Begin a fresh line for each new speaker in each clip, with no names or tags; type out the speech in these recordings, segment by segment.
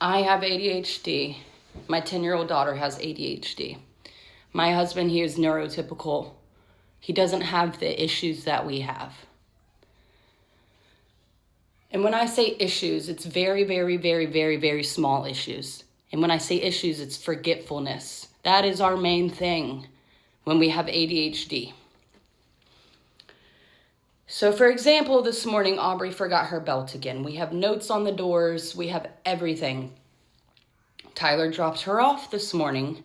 I have ADHD. My 10-year-old daughter has ADHD. My husband, he is neurotypical. He doesn't have the issues that we have. And when I say issues, it's very, very, very, very, very small issues. And when I say issues, it's forgetfulness. That is our main thing when we have ADHD. So for example, this morning, Aubrey forgot her belt again. We have notes on the doors. We have everything. Tyler dropped her off this morning.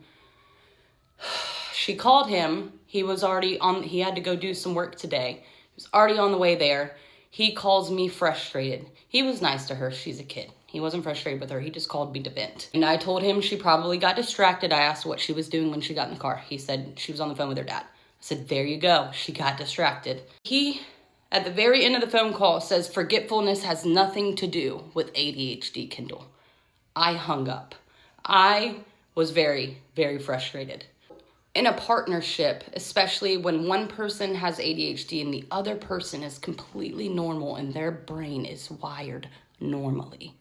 She called him. He had to go do some work today. He was already on the way there. He calls me frustrated. He was nice to her. She's a kid. He wasn't frustrated with her. He just called me to vent. And I told him she probably got distracted. I asked what she was doing when she got in the car. He said she was on the phone with her dad. I said, there you go. She got distracted. He, at the very end of the phone call, says forgetfulness has nothing to do with ADHD, Kendall. I hung up. I was very, very frustrated. In a partnership, especially when one person has ADHD and the other person is completely normal and their brain is wired normally,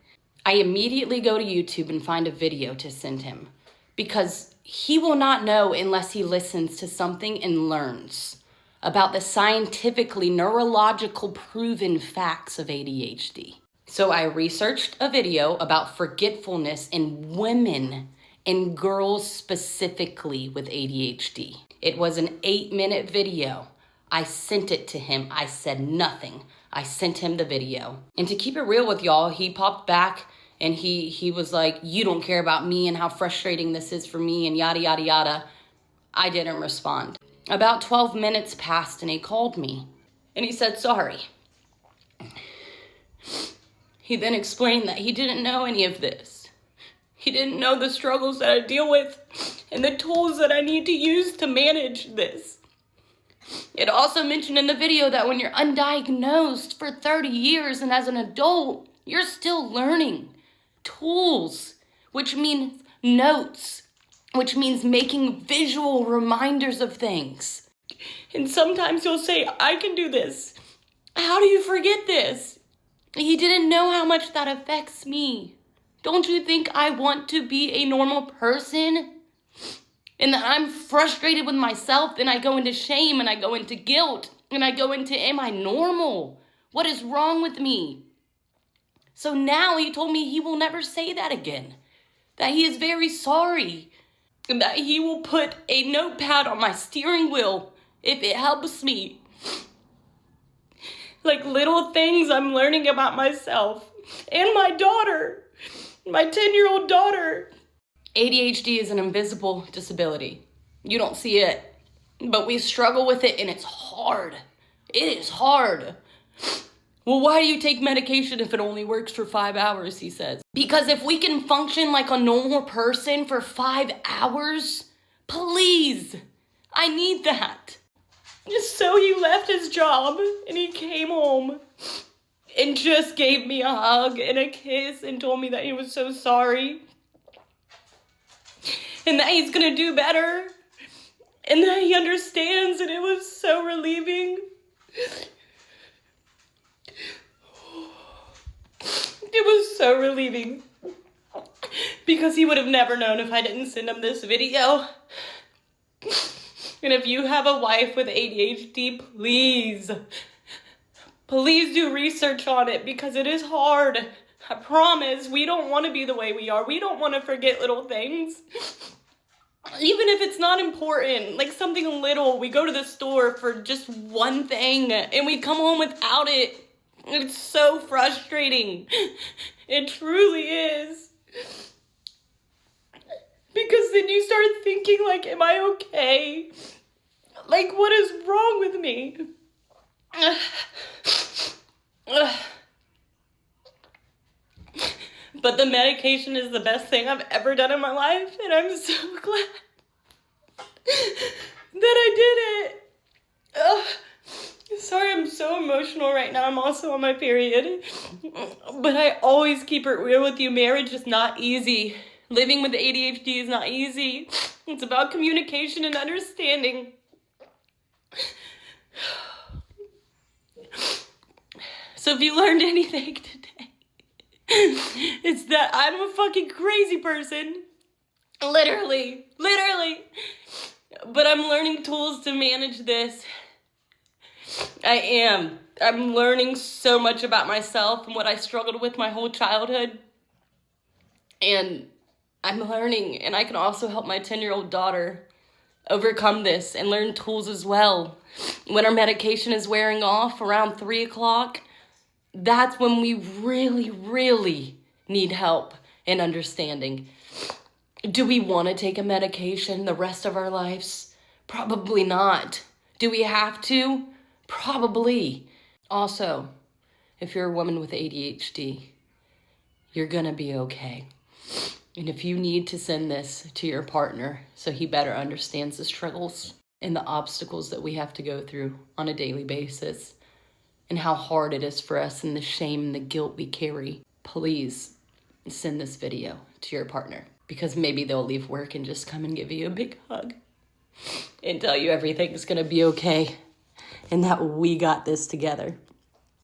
I immediately go to YouTube and find a video to send him because he will not know unless he listens to something and learns about the scientifically neurological proven facts of ADHD. So I researched a video about forgetfulness in women and girls specifically with ADHD. It was an 8-minute video. I sent it to him. I said nothing. I sent him the video. And to keep it real with y'all, he popped back and he was like, you don't care about me and how frustrating this is for me and yada, yada, yada. I didn't respond. About 12 minutes passed and he called me and he said, sorry. He then explained that he didn't know any of this. He didn't know the struggles that I deal with and the tools that I need to use to manage this. It also mentioned in the video that when you're undiagnosed for 30 years and as an adult, you're still learning tools, which means notes, which means making visual reminders of things. And sometimes you'll say, I can do this. How do you forget this? He didn't know how much that affects me. Don't you think I want to be a normal person? And that I'm frustrated with myself, then I go into shame and I go into guilt and I go into, am I normal? What is wrong with me? So now he told me he will never say that again. That he is very sorry. And that he will put a notepad on my steering wheel if it helps me. Like little things I'm learning about myself and my daughter. My 10-year-old daughter. ADHD is an invisible disability. You don't see it, but we struggle with it and it's hard. It is hard. Well, why do you take medication if it only works for 5 hours, he says. Because if we can function like a normal person for 5 hours, please, I need that. So he left his job and he came home and just gave me a hug and a kiss and told me that he was so sorry and that he's gonna do better and that he understands, and it was so relieving. It was so relieving because he would have never known if I didn't send him this video. And if you have a wife with ADHD, please do research on it because it is hard. I promise. We don't want to be the way we are. We don't want to forget little things. Even if it's not important, like something little. We go to the store for just one thing and we come home without it. It's so frustrating. It truly is. Because then you start thinking like, am I okay? Like, what is wrong with me? But the medication is the best thing I've ever done in my life, and I'm so glad that I did it. Sorry, I'm so emotional right now. I'm also on my period. But I always keep it real with you. Marriage is not easy. Living with ADHD is not easy. It's about communication and understanding. So if you learned anything today, It's that I'm a fucking crazy person. Literally. But I'm learning tools to manage this. I am. I'm learning so much about myself and what I struggled with my whole childhood. And I'm learning, and I can also help my 10-year-old daughter overcome this and learn tools as well. When our medication is wearing off around 3 o'clock, that's when we really need help and understanding. Do we want to take a medication the rest of our lives? Probably not. Do we have to? Probably. Also, if you're a woman with ADHD, you're gonna be okay. And if you need to send this to your partner so he better understands the struggles and the obstacles that we have to go through on a daily basis and how hard it is for us and the shame and the guilt we carry, please send this video to your partner, because maybe they'll leave work and just come and give you a big hug and tell you everything's gonna be okay and that we got this together.